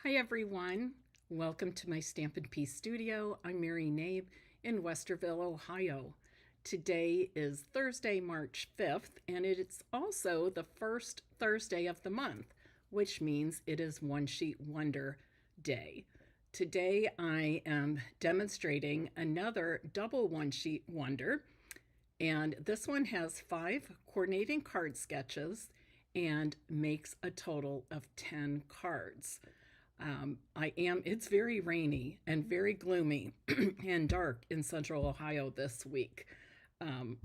Hi everyone, welcome to my Stampin' studio. I'm Mary Knabe in Westerville, Ohio. Today is Thursday, March 5th, and it's also the first Thursday of the month, which means it is One Sheet Wonder Day. Today I am demonstrating another double one sheet wonder, and this one has 5 coordinating card sketches and makes a total of 10 cards. It's very rainy and very gloomy and dark in central Ohio this week, um,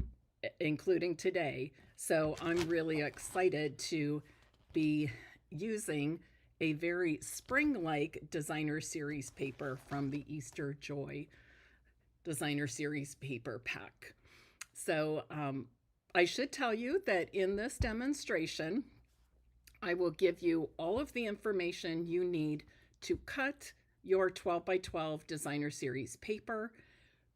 including today. So I'm really excited to be using a very spring-like designer series paper from the Easter Joy designer series paper pack. So I should tell you that in this demonstration, I will give you all of the information you need to cut your 12 by 12 designer series paper.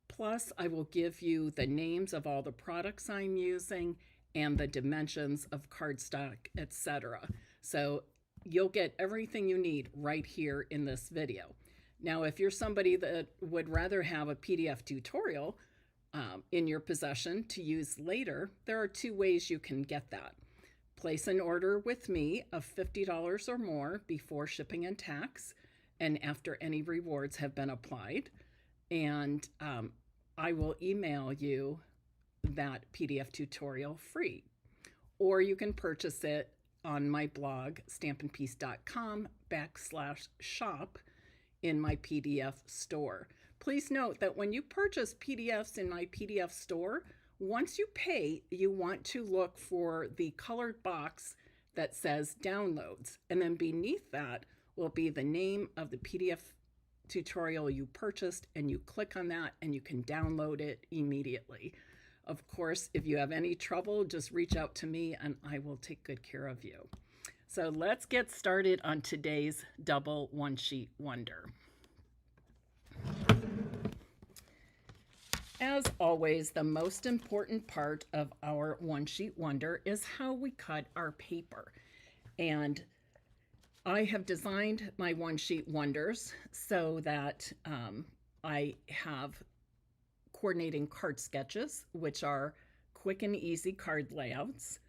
Plus, I will give you the names of all the products I'm using and the dimensions of cardstock, etc. So you'll get everything you need right here in this video. Now, if you're somebody that would rather have a PDF tutorial in your possession to use later, there are 2 ways you can get that. Place an order with me of $50 or more before shipping and tax and after any rewards have been applied. And I will email you that PDF tutorial free. Or you can purchase it on my blog, stampinpiece.com/shop in my PDF store. Please note that when you purchase PDFs in my PDF store, once you pay, you want to look for the colored box that says downloads. And then beneath that will be the name of the PDF tutorial you purchased, and you click on that and you can download it immediately. Of course, if you have any trouble, just reach out to me and I will take good care of you. So let's get started on today's double one sheet wonder. As always, the most important part of our one sheet wonder is how we cut our paper. And I have designed my one sheet wonders so that I have coordinating card sketches, which are quick and easy card layouts.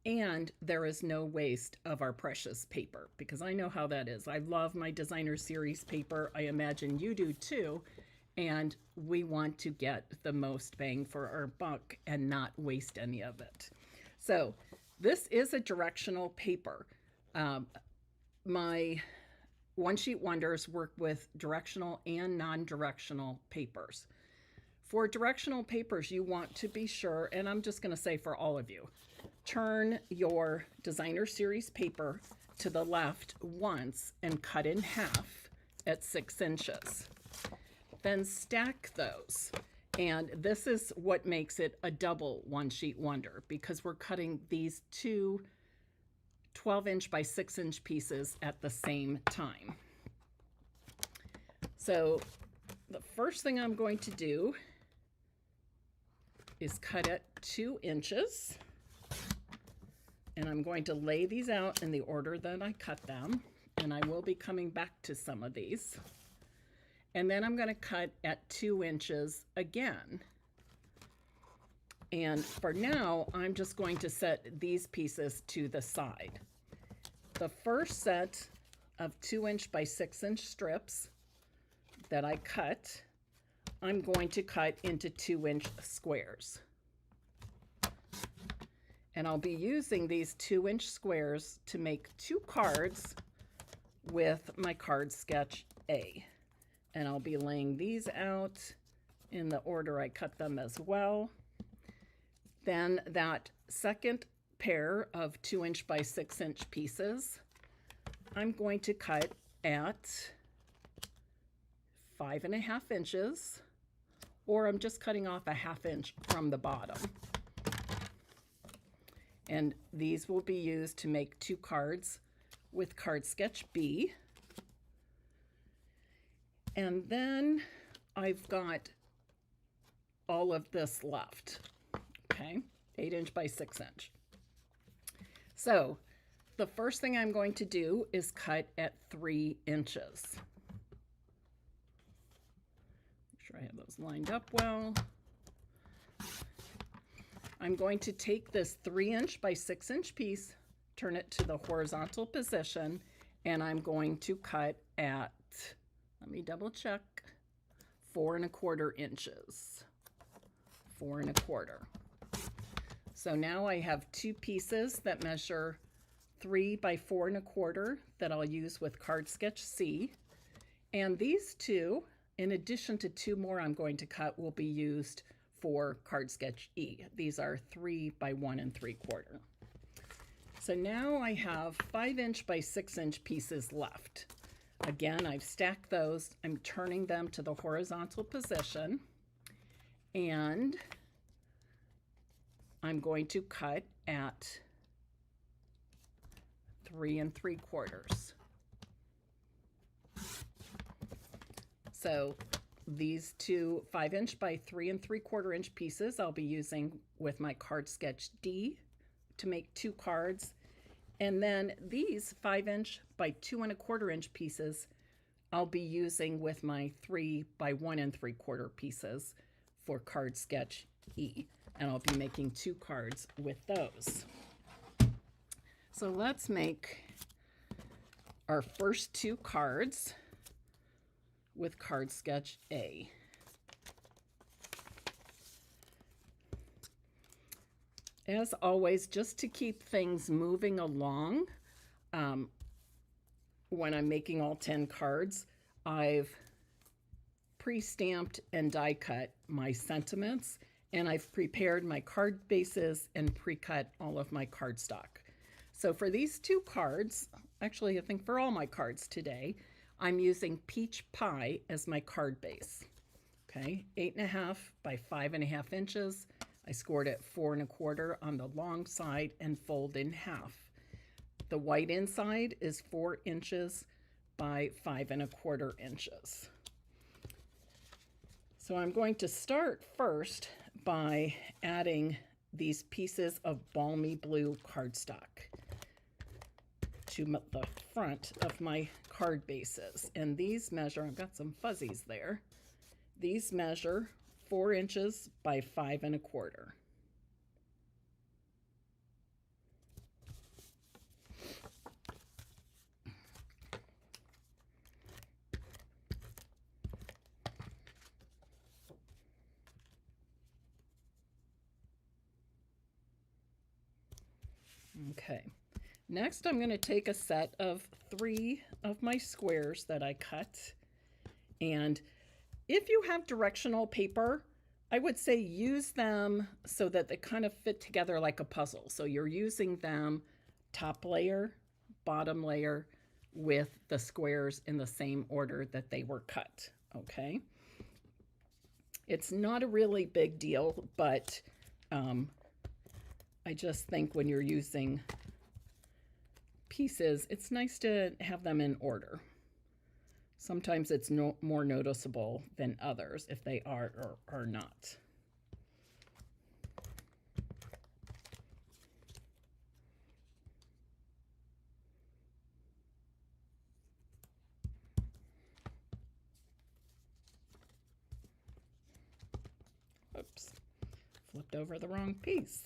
And there is no waste of our precious paper, because I know how that is. I love my designer series paper. I imagine you do too. And we want to get the most bang for our buck and not waste any of it. So this is a directional paper. My one sheet wonders work with directional and non-directional papers. For directional papers, you want to be sure, and I'm just going to say for all of you, turn your designer series paper to the left once and cut in half at 6 inches. Then stack those. And this is what makes it a double one sheet wonder, because we're cutting these 2 12-inch by 6-inch pieces at the same time. So the first thing I'm going to do is cut at 2 inches. And I'm going to lay these out in the order that I cut them. And I will be coming back to some of these. And then I'm going to cut at 2 inches again. And for now, I'm just going to set these pieces to the side. The first set of 2-inch by 6-inch strips that I cut, I'm going to cut into 2-inch squares. And I'll be using these 2-inch squares to make 2 cards with my card sketch A. And I'll be laying these out in the order I cut them as well. Then that second pair of 2-inch by 6-inch pieces, I'm going to cut at 5.5 inches, or I'm just cutting off a 1/2 inch from the bottom. And these will be used to make 2 cards with card sketch B. And then I've got all of this left, okay? 8-inch by 6-inch. So The first thing I'm going to do is cut at 3 inches. Make sure I have those lined up well. I'm going to take this 3-inch by 6-inch piece, turn it to the horizontal position, and I'm going to cut at, let me double check, 4 1/4 inches. 4 1/4. So now I have 2 pieces that measure 3 by 4 1/4 that I'll use with card sketch C. And these two, in addition to 2 more I'm going to cut, will be used for card sketch E. These are 3 by 1 3/4. So now I have 5-inch by 6-inch pieces left. Again, I've stacked those. I'm turning them to the horizontal position, and I'm going to cut at 3 3/4. So these two 5-inch by 3 3/4 inch pieces I'll be using with my card sketch D to make 2 cards. And then these 5-inch by 2 1/4 inch pieces I'll be using with my 3 by 1 3/4 pieces for card sketch E. And I'll be making 2 cards with those. So let's make our first 2 cards with card sketch A. As always, just to keep things moving along, when I'm making all 10 cards, I've pre-stamped and die cut my sentiments, and I've prepared my card bases and pre-cut all of my cardstock. So for these 2 cards, actually I think for all my cards today, I'm using Peach Pie as my card base. Okay, 8 1/2 by 5 1/2 inches. I scored it 4 1/4 on the long side and fold in half. The white inside is 4 inches by 5 1/4 inches. So I'm going to start first by adding these pieces of balmy blue cardstock to the front of my card bases. And these measure, I've got some fuzzies there, these measure 4 inches by 5 1/4. Okay, next I'm going to take a set of 3 of my squares that I cut, and if you have directional paper, I would say use them so that they kind of fit together like a puzzle. So you're using them top layer, bottom layer, with the squares in the same order that they were cut, okay? It's not a really big deal, but I just think when you're using pieces, it's nice to have them in order. Sometimes it's more noticeable than others if they are or are not. Oops, flipped over the wrong piece.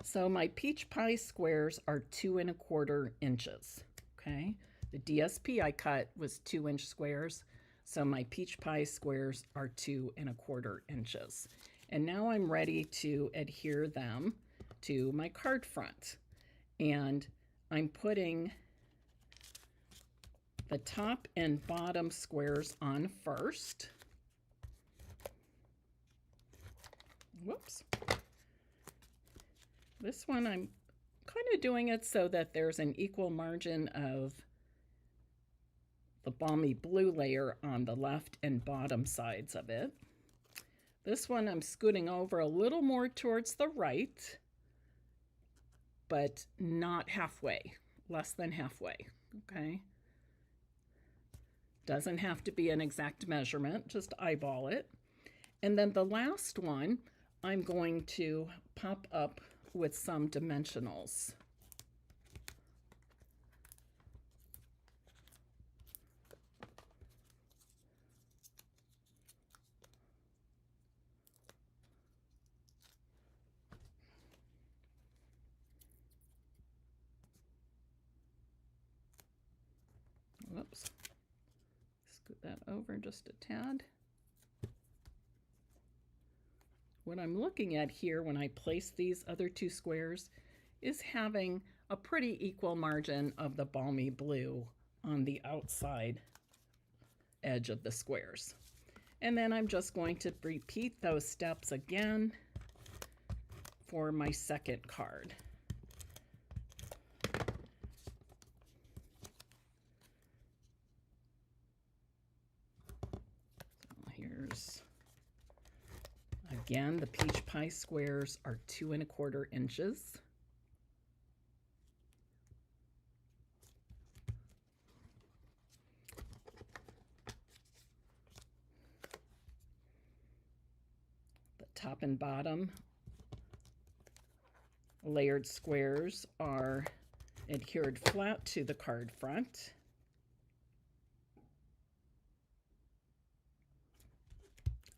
So my peach pie squares are 2 1/4 inches, okay? The DSP I cut was 2-inch squares, so my peach pie squares are 2 1/4 inches. And now I'm ready to adhere them to my card front. And I'm putting the top and bottom squares on first. Whoops. This one I'm kind of doing it so that there's an equal margin of the balmy blue layer on the left and bottom sides of it. This one I'm scooting over a little more towards the right, but not halfway, less than halfway, okay? Doesn't have to be an exact measurement, just eyeball it. And then the last one, I'm going to pop up with some dimensionals. Whoops. Scoot that over just a tad. What I'm looking at here when I place these other two squares is having a pretty equal margin of the balmy blue on the outside edge of the squares. And then I'm just going to repeat those steps again for my second card. So here's, again, the peach pie squares are 2 1/4 inches. Top and bottom layered squares are adhered flat to the card front.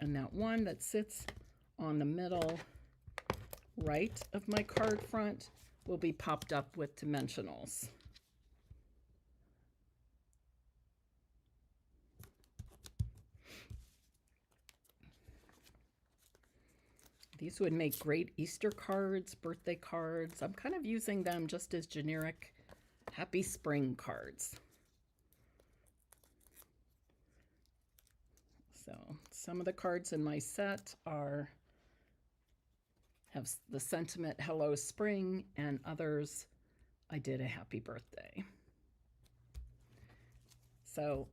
And that one that sits on the middle right of my card front will be popped up with dimensionals. These would make great Easter cards, birthday cards. I'm kind of using them just as generic happy spring cards. So some of the cards in my set have the sentiment hello spring, and others I did a happy birthday. So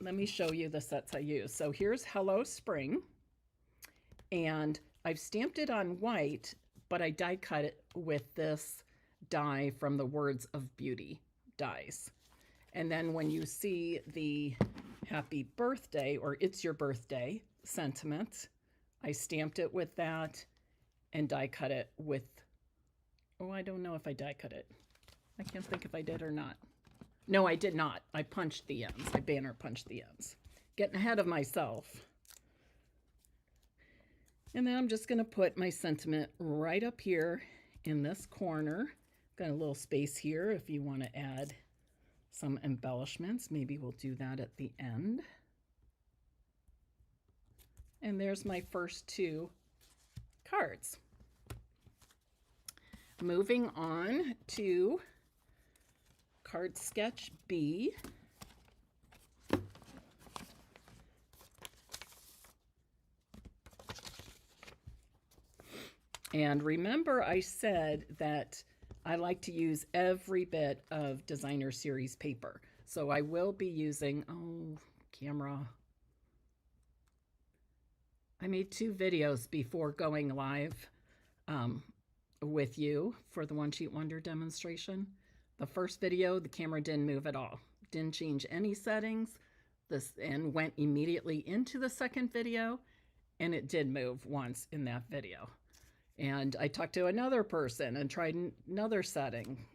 let me show you the sets I use. So here's hello spring, and I've stamped it on white, but I die cut it with this die from the Words of Beauty dies. And then when you see the happy birthday or it's your birthday sentiment, I stamped it with that and die cut it with, oh, I don't know if I die cut it. I can't think if I did or not. No, I did not. I punched the ends. I banner punched the ends. Getting ahead of myself. And then I'm just going to put my sentiment right up here in this corner. Got a little space here if you want to add some embellishments. Maybe we'll do that at the end. And there's my first two cards. Moving on to card sketch B. And remember I said that I like to use every bit of designer series paper. So I will be using, oh, camera. I made 2 videos before going live with you for the One Sheet Wonder demonstration. The first video, the camera didn't move at all. Didn't change any settings. And went immediately into the second video, and it did move once in that video. And I talked to another person and tried another setting.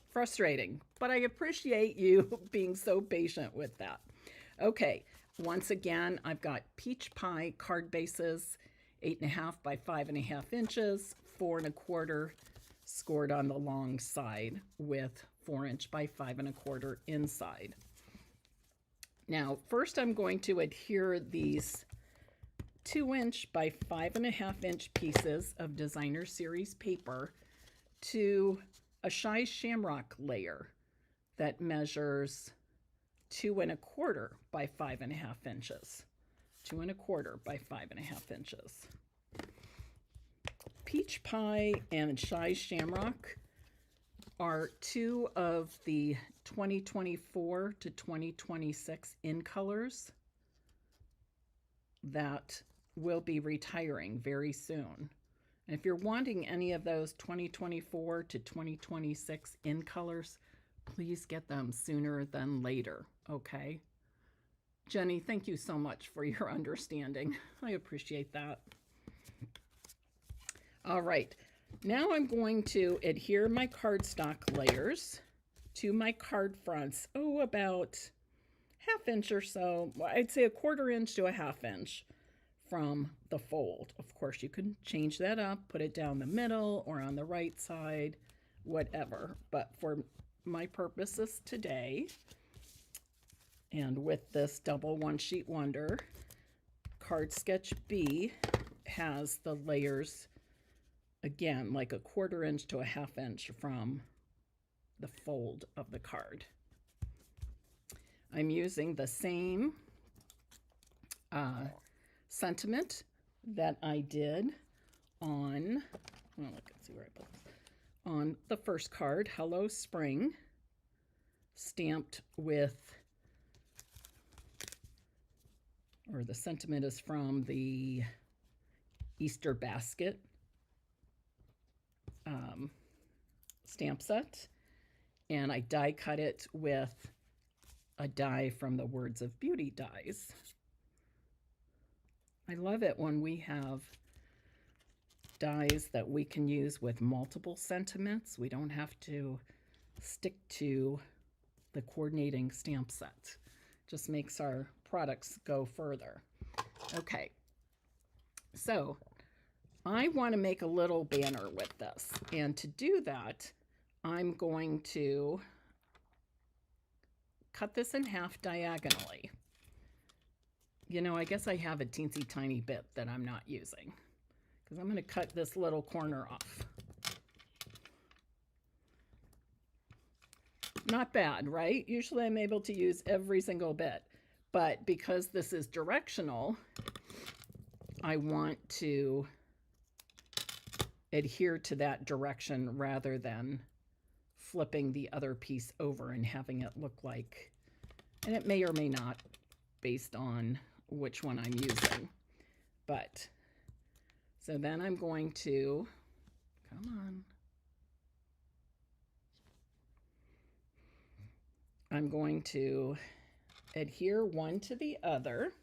Frustrating, but I appreciate you being so patient with that. Okay, once again, I've got peach pie card bases, 8.5 by 5.5 inches, 4 1/4 scored on the long side with 4 inch by 5 1/4 inside. Now, first I'm going to adhere these 2 inch by 5.5 inch pieces of designer series paper to a shy shamrock layer that measures 2 1/4 by 5.5 inches. 2 1/4 by 5.5 inches. Peach pie and shy shamrock are 2 of the 2024 to 2026 in colors that will be retiring very soon. And if you're wanting any of those 2024 to 2026 in colors, please get them sooner than later, okay? Jenny, thank you so much for your understanding. I appreciate that. All right, now I'm going to adhere my cardstock layers to my card fronts, about ½ inch or so. I'd say a 1/4 inch to a ½ inch from the fold. Of course, you can change that up, put it down the middle or on the right side, whatever. But for my purposes today, and with this double one sheet wonder, Card Sketch B has the layers, again, like a 1/4 inch to a ½ inch from the fold of the card. I'm using the same sentiment that I did on, well, let's see where I put this, on the first card, Hello Spring, stamped with, or the sentiment is from the Easter basket stamp set, and I die cut it with a die from the Words of Beauty dies. I love it when we have dies that we can use with multiple sentiments. We don't have to stick to the coordinating stamp set. Just makes our products go further. Okay, so I want to make a little banner with this, and to do that, I'm going to cut this in half diagonally. You know, I guess I have a teensy tiny bit that I'm not using, because I'm going to cut this little corner off. Not bad, right? Usually I'm able to use every single bit, but because this is directional, I want to adhere to that direction rather than flipping the other piece over and having it look like, and it may or may not based on which one I'm using. But so then I'm going to, come on, I'm going to adhere one to the other.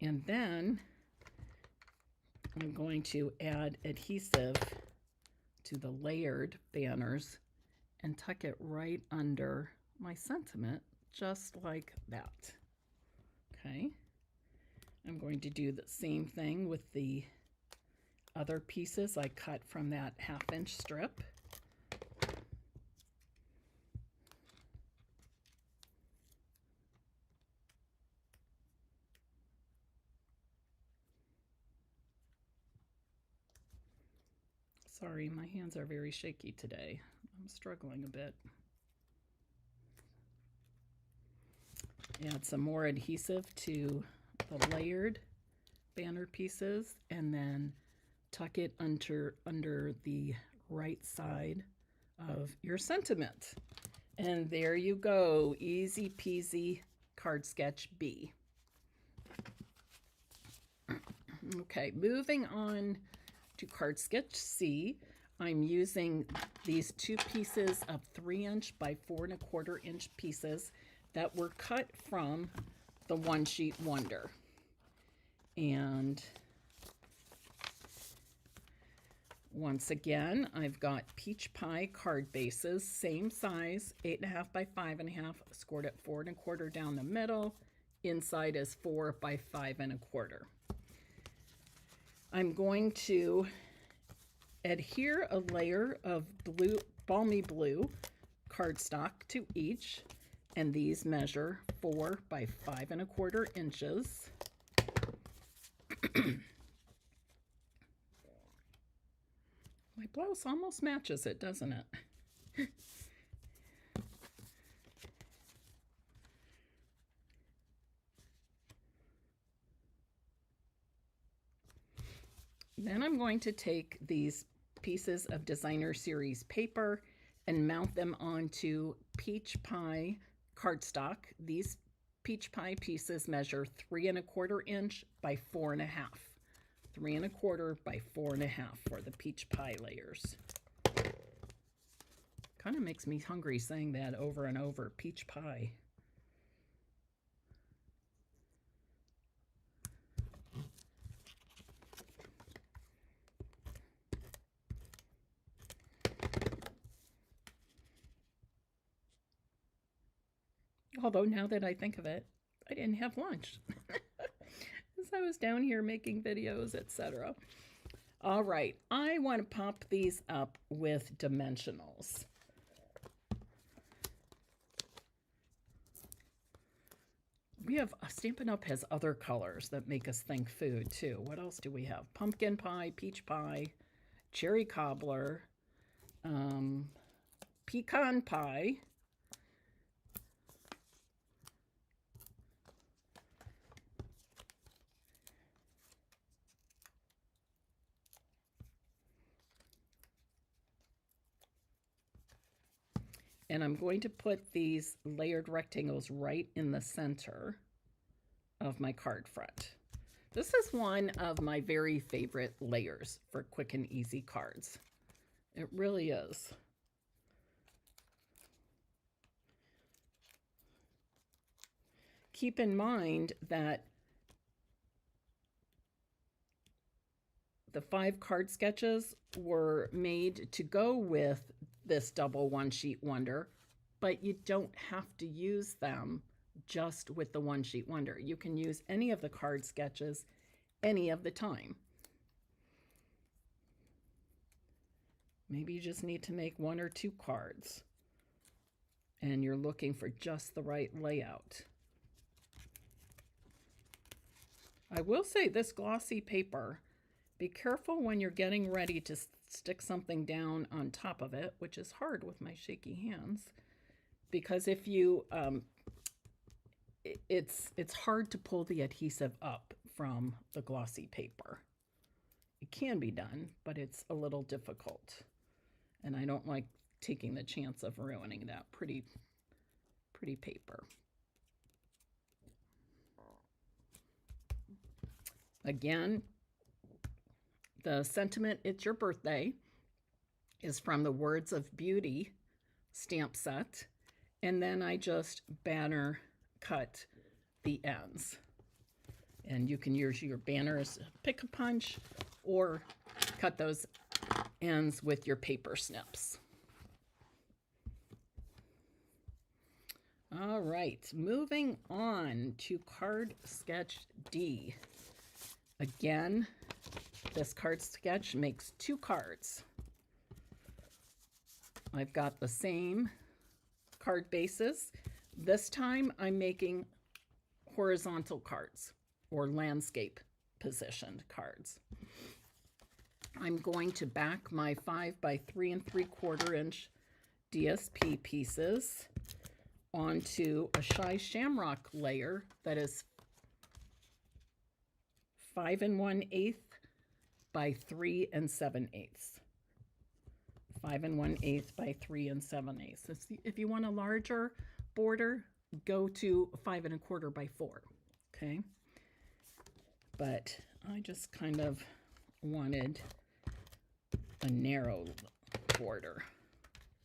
And then I'm going to add adhesive to the layered banners and tuck it right under my sentiment, just like that. Okay. I'm going to do the same thing with the other pieces I cut from that ½ inch strip. Sorry, my hands are very shaky today. I'm struggling a bit. Add some more adhesive to the layered banner pieces, and then tuck it under the right side of your sentiment. And there you go, easy peasy Card Sketch B. Okay, moving on to Card Sketch C, I'm using these two pieces of 3 inch by 4 1/4 inch pieces that were cut from the one sheet wonder. And once again, I've got peach pie card bases, same size, 8.5 by 5.5, scored at 4 1/4 down the middle. Inside is 4 by 5 1/4. I'm going to adhere a layer of blue, balmy blue cardstock to each, and these measure 4 by 5 1/4 inches. My blouse almost matches it, doesn't it? Then I'm going to take these pieces of Designer Series paper and mount them onto peach pie cardstock. These peach pie pieces measure 3 1/4 inch by 4.5. 3¼ by 4½ for the peach pie layers. Kind of makes me hungry saying that over and over, peach pie. Although now that I think of it, I didn't have lunch as I was down here making videos, etc. All right, I want to pop these up with dimensionals. We have, Stampin' Up! Has other colors that make us think food too. What else do we have? Pumpkin pie, peach pie, cherry cobbler, pecan pie, and I'm going to put these layered rectangles right in the center of my card front. This is one of my very favorite layers for quick and easy cards. It really is. Keep in mind that the 5 card sketches were made to go with this double one-sheet wonder, but you don't have to use them just with the one-sheet wonder. You can use any of the card sketches any of the time. Maybe you just need to make 1 or 2 cards and you're looking for just the right layout. I will say this glossy paper, be careful when you're getting ready to stick something down on top of it, which is hard with my shaky hands, because if you, it's hard to pull the adhesive up from the glossy paper. It can be done, but it's a little difficult. And I don't like taking the chance of ruining that pretty paper. Again, the sentiment, "It's your birthday," is from the Words of Beauty stamp set. And then I just banner cut the ends. And you can use your banner as a pick-a-punch or cut those ends with your paper snips. All right, moving on to card sketch D. Again, this card sketch makes 2 cards. I've got the same card bases. This time I'm making horizontal cards or landscape positioned cards. I'm going to back my 5 by 3 3/4 inch DSP pieces onto a Shy Shamrock layer that is 5 1/8 by 3 7/8. 5 1/8 by 3 7/8. If you want a larger border, go to 5 1/4 by 4. Okay, but I just kind of wanted a narrow border,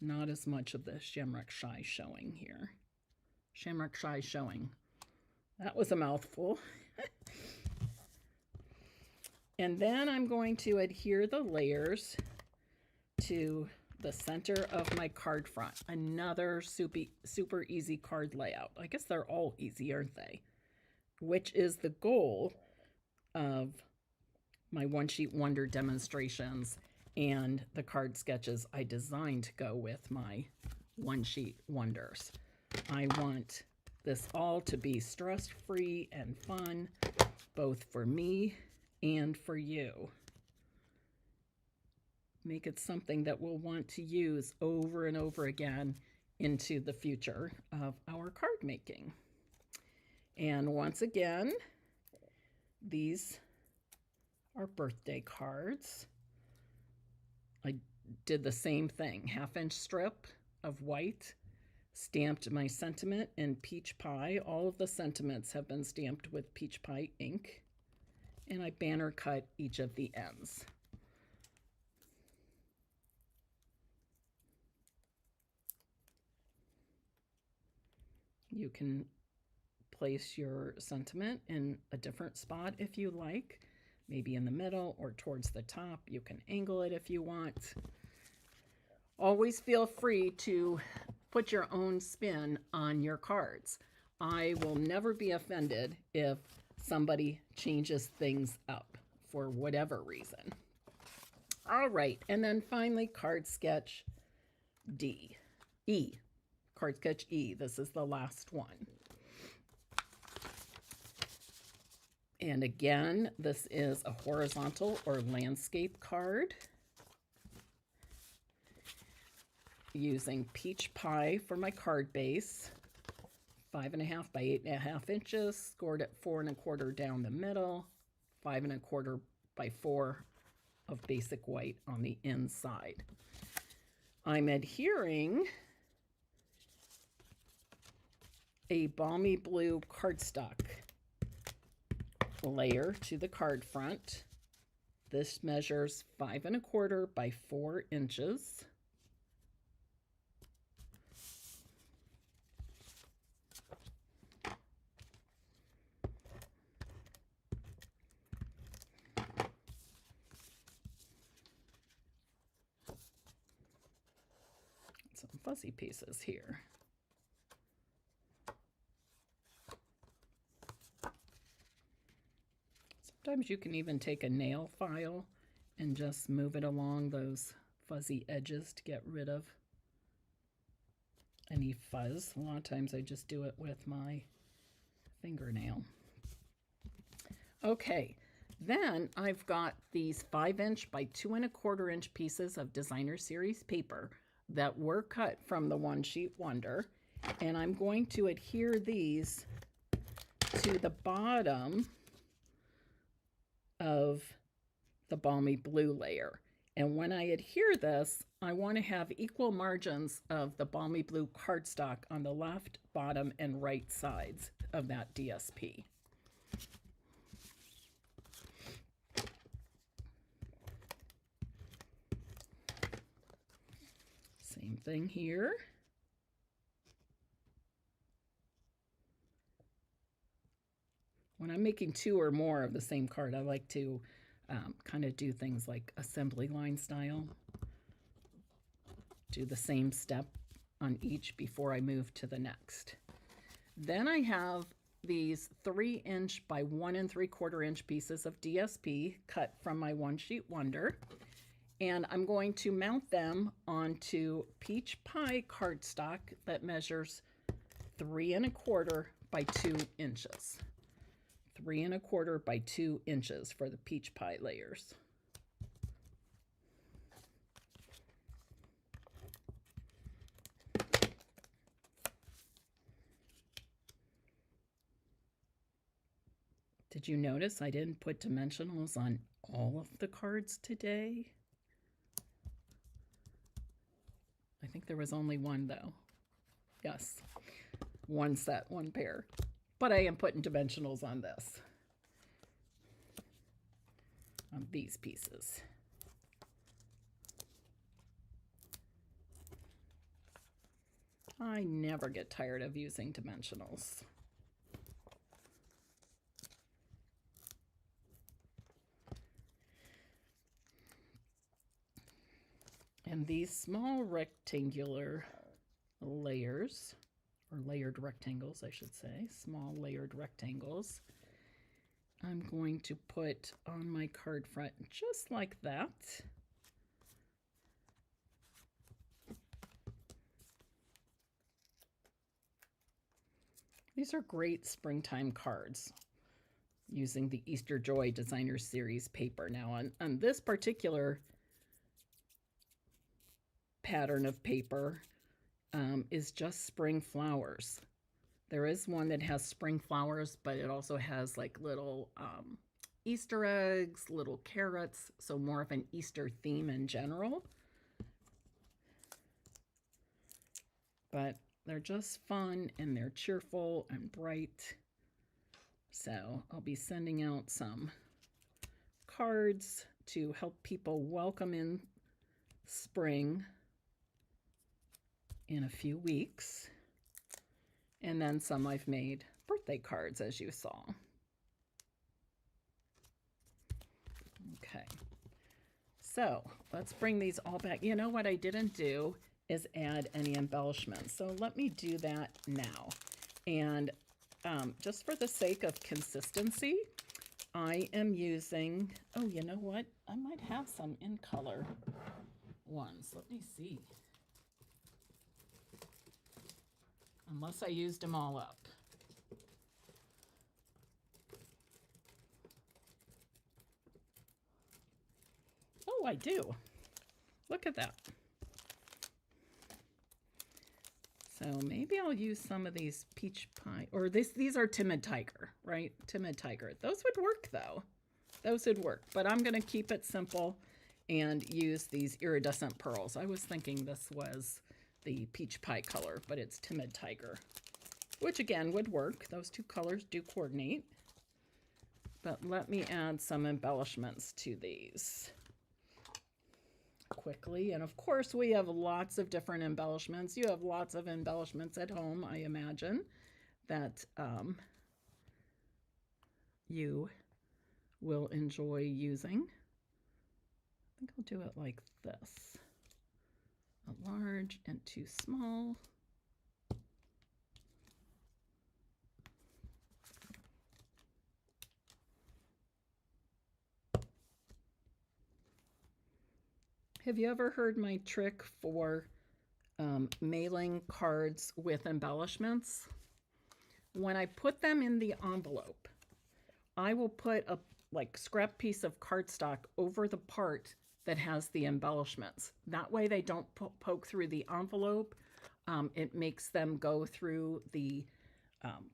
not as much of the Shamrock Shy showing here. Shamrock Shy showing. That was a mouthful. And then I'm going to adhere the layers to the center of my card front. Another super easy card layout. I guess they're all easy, aren't they? Which is the goal of my one-sheet wonder demonstrations and the card sketches I designed to go with my one-sheet wonders. I want this all to be stress-free and fun, both for me and for you. Make it something that we'll want to use over and over again into the future of our card making. And once again, these are birthday cards. I did the same thing, 1/2 inch strip of white, stamped my sentiment in peach pie. All of the sentiments have been stamped with peach pie ink. and I banner cut each of the ends. You can place your sentiment in a different spot if you like, maybe in the middle or towards the top. You can angle it if you want. Always feel free to put your own spin on your cards. I will never be offended if somebody changes things up for whatever reason. All right, and then finally card sketch E. Card sketch E, this is the last one. And again, this is a horizontal or landscape card. Using peach pie for my card base, 5.5 by 8.5 inches, scored at 4 1/4 down the middle, 5 1/4 by 4 of basic white on the inside. I'm adhering a balmy blue cardstock layer to the card front. This measures 5 1/4 by 4 inches. Some fuzzy pieces here. Sometimes you can even take a nail file and just move it along those fuzzy edges to get rid of any fuzz. A lot of times I just do it with my fingernail. Okay, then I've got these 5-inch by 2 1/4 inch pieces of designer series paper that were cut from the One Sheet Wonder, and I'm going to adhere these to the bottom of the balmy blue layer. And when I adhere this, I want to have equal margins of the balmy blue cardstock on the left, bottom, and right sides of that DSP. Same thing here. When I'm making 2 or more of the same card, I like to kind of do things like assembly line style. Do the same step on each before I move to the next. Then I have these 3-inch by 1 3/4 inch pieces of DSP cut from my One Sheet Wonder. And I'm going to mount them onto peach pie cardstock that measures 3 1/4 by 2 inches. 3 1/4 by 2 inches for the peach pie layers. Did you notice I didn't put dimensionals on all of the cards today? I think there was only one though. Yes, one set, one pair. But I am putting dimensionals on this, on these pieces. I never get tired of using dimensionals. And these small rectangular layers, or layered rectangles, I should say, small layered rectangles, I'm going to put on my card front just like that. These are great springtime cards using the Easter Joy Designer Series paper. Now on this particular pattern of paper is just spring flowers. There is one that has spring flowers, but it also has like little Easter eggs, little carrots, so more of an Easter theme in general. But they're just fun and they're cheerful and bright. So I'll be sending out some cards to help people welcome in spring in a few weeks. And then some I've made birthday cards, as you saw. Okay, so let's bring these all back. You know what I didn't do is add any embellishments. So let me do that now. And just for the sake of consistency, I am using, oh, you know what? I might have some in color ones. Let me see. Unless I used them all up. Oh, I do. Look at that. So maybe I'll use some of these peach pie, or these are Timid Tiger, right? Timid Tiger. Those would work though. Those would work, but I'm gonna keep it simple and use these iridescent pearls. I was thinking this was the peach pie color, but it's Timid Tiger, which again would work. Those two colors do coordinate. But let me add some embellishments to these quickly. And of course, we have lots of different embellishments. You have lots of embellishments at home, I imagine, that you will enjoy using. I think I'll do it like this. A large and two small. Have you ever heard my trick for mailing cards with embellishments? When I put them in the envelope, I will put a scrap piece of cardstock over the part that has the embellishments. That way they don't poke through the envelope. It makes them go through the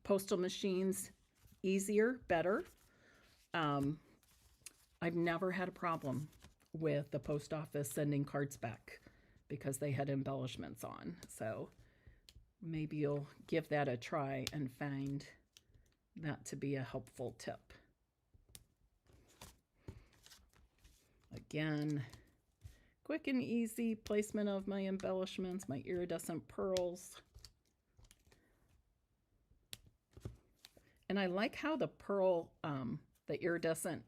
postal machines easier, better. I've never had a problem with the post office sending cards back because they had embellishments on. So maybe you'll give that a try and find that to be a helpful tip. Again, quick and easy placement of my embellishments, my iridescent pearls. And I like how the pearl, the iridescent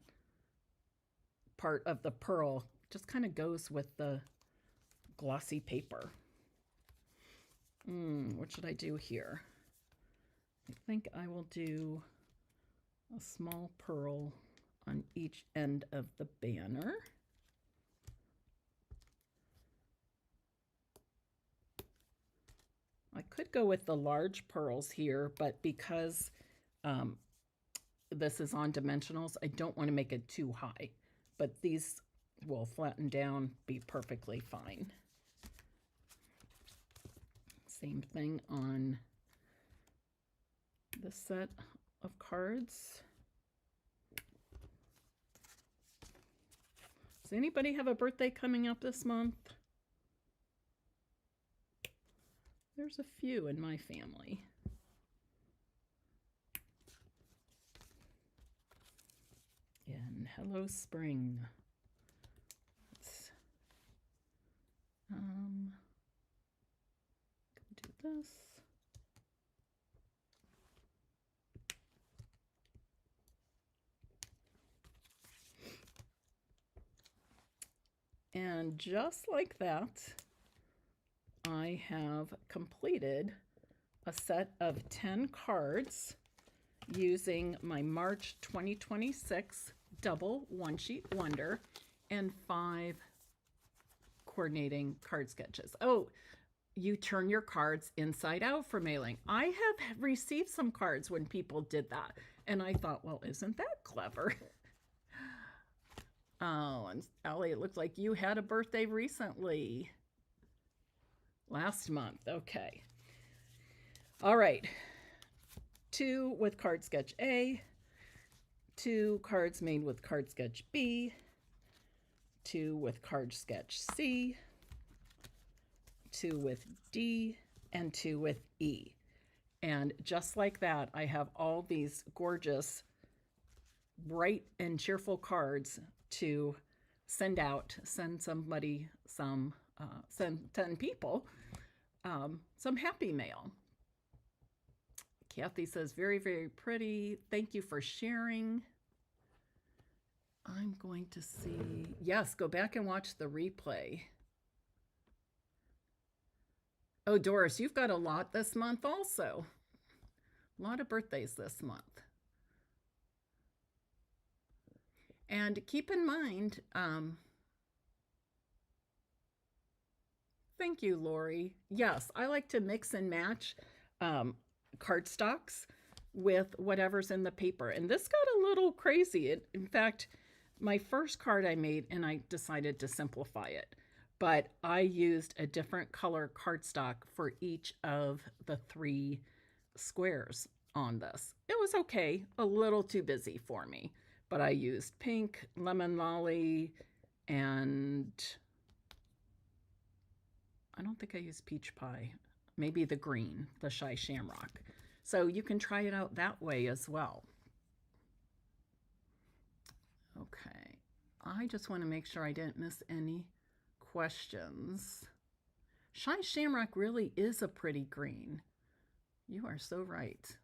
part of the pearl just kind of goes with the glossy paper. What should I do here? I think I will do a small pearl on each end of the banner. I could go with the large pearls here, but because this is on dimensionals, I don't want to make it too high. But these will flatten down, be perfectly fine. Same thing on this set of cards. Does anybody have a birthday coming up this month? There's a few in my family. And hello, spring. Let's do this. And just like that, I have completed a set of 10 cards using my March 2026 Double One-Sheet Wonder and 5 coordinating card sketches. Oh, you turn your cards inside out for mailing. I have received some cards when people did that, and I thought, well, isn't that clever? Oh, and Allie, it looks like you had a birthday recently. Last month, okay. All right. 2 with card sketch A, 2 cards made with card sketch B, 2 with card sketch C, 2 with D, and 2 with E. And just like that, I have all these gorgeous, bright and cheerful cards to send somebody send 10 people some happy mail. Kathy says, very, very pretty. Thank you for sharing. I'm going to see. Yes, go back and watch the replay. Oh, Doris, you've got a lot this month also. A lot of birthdays this month. And keep in mind, thank you, Lori. Yes, I like to mix and match cardstocks with whatever's in the paper. And this got a little crazy. In fact, my first card I made, and I decided to simplify it, but I used a different color cardstock for each of the 3 squares on this. It was okay, a little too busy for me, but I used pink, lemon lolly, and I don't think I used peach pie. Maybe the green, the Shy Shamrock. So you can try it out that way as well. Okay, I just want to make sure I didn't miss any questions. Shy Shamrock really is a pretty green. You are so right.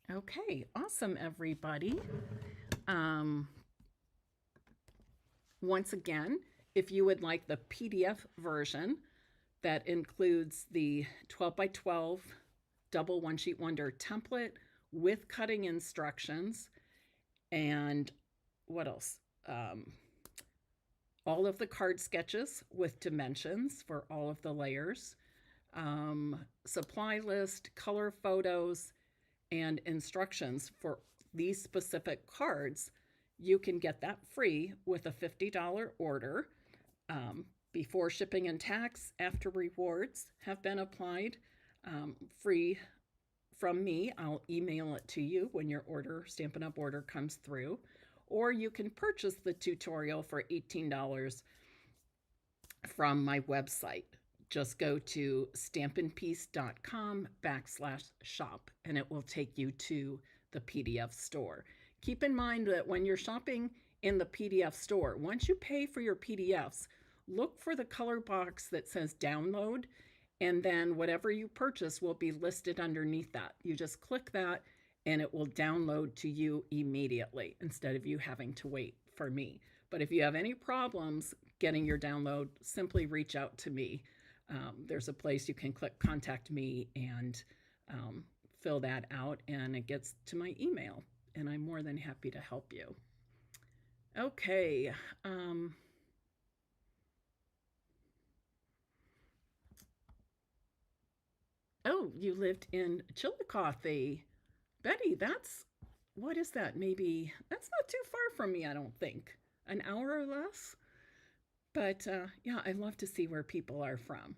Okay, awesome, everybody. Once again, if you would like the PDF version that includes the 12 by 12 double one sheet wonder template with cutting instructions, and what else? All of the card sketches with dimensions for all of the layers, supply list, color photos, and instructions for these specific cards, you can get that free with a $50 order. Before shipping and tax, after rewards have been applied, free from me. I'll email it to you when your Stampin' Up! Order comes through. Or you can purchase the tutorial for $18 from my website. Just go to stampinpiece.com/shop and it will take you to the PDF store. Keep in mind that when you're shopping in the PDF store, once you pay for your PDFs, look for the color box that says download, and then whatever you purchase will be listed underneath that. You just click that and it will download to you immediately instead of you having to wait for me. But if you have any problems getting your download, simply reach out to me. There's a place you can click contact me and fill that out, and it gets to my email, and I'm more than happy to help you. Okay. Oh, you lived in Chillicothe. Betty, what is that? Maybe, that's not too far from me, I don't think. An hour or less? But yeah, I love to see where people are from.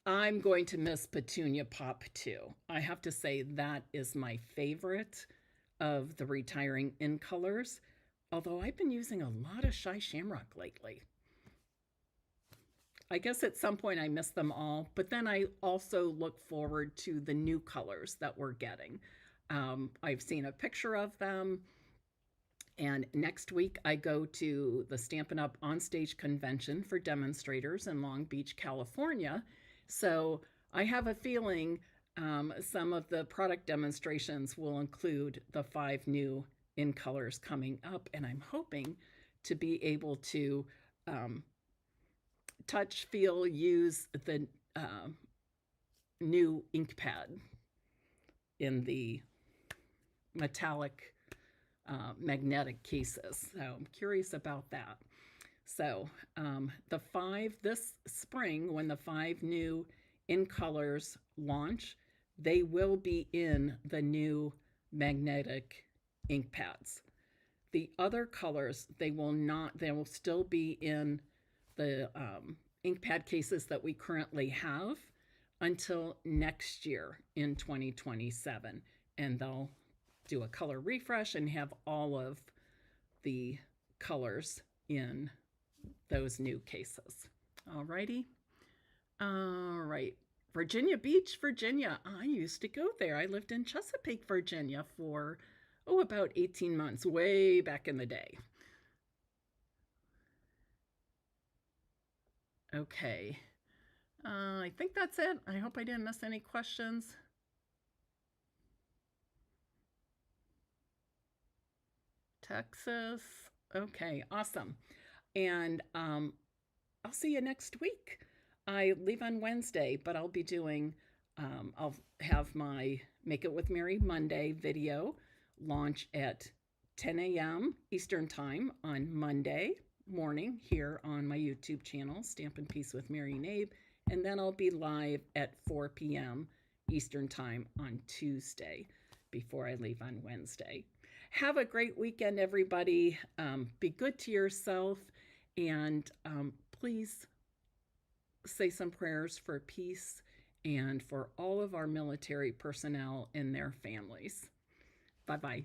I'm going to miss Petunia Pop too. I have to say that is my favorite of the retiring in colors, although I've been using a lot of Shy Shamrock lately. I guess at some point I miss them all, but then I also look forward to the new colors that we're getting. I've seen a picture of them, and next week I go to the Stampin' Up! Onstage Convention for demonstrators in Long Beach, California. So I have a feeling some of the product demonstrations will include the 5 new in colors coming up, and I'm hoping to be able to touch, feel, use the new ink pad in the metallic magnetic cases. So I'm curious about that. So this spring, when the 5 new in colors launch, they will be in the new magnetic ink pads. The other colors, they will still be in the ink pad cases that we currently have until next year in 2027. And they'll do a color refresh and have all of the colors in those new cases. Alrighty. All right. Virginia Beach, Virginia. I used to go there. I lived in Chesapeake, Virginia for oh, about 18 months, way back in the day. Okay. I think that's it. I hope I didn't miss any questions. Texas. Okay, awesome. And I'll see you next week. I leave on Wednesday, but I'll be doing, I'll have my Make It with Mary Monday video launch at 10 a.m. Eastern Time on Monday morning here on my YouTube channel, Stampin' Peace with Mary Knabe. And then I'll be live at 4 p.m. Eastern Time on Tuesday before I leave on Wednesday. Have a great weekend, everybody. Be good to yourself, and please say some prayers for peace and for all of our military personnel and their families. Bye-bye.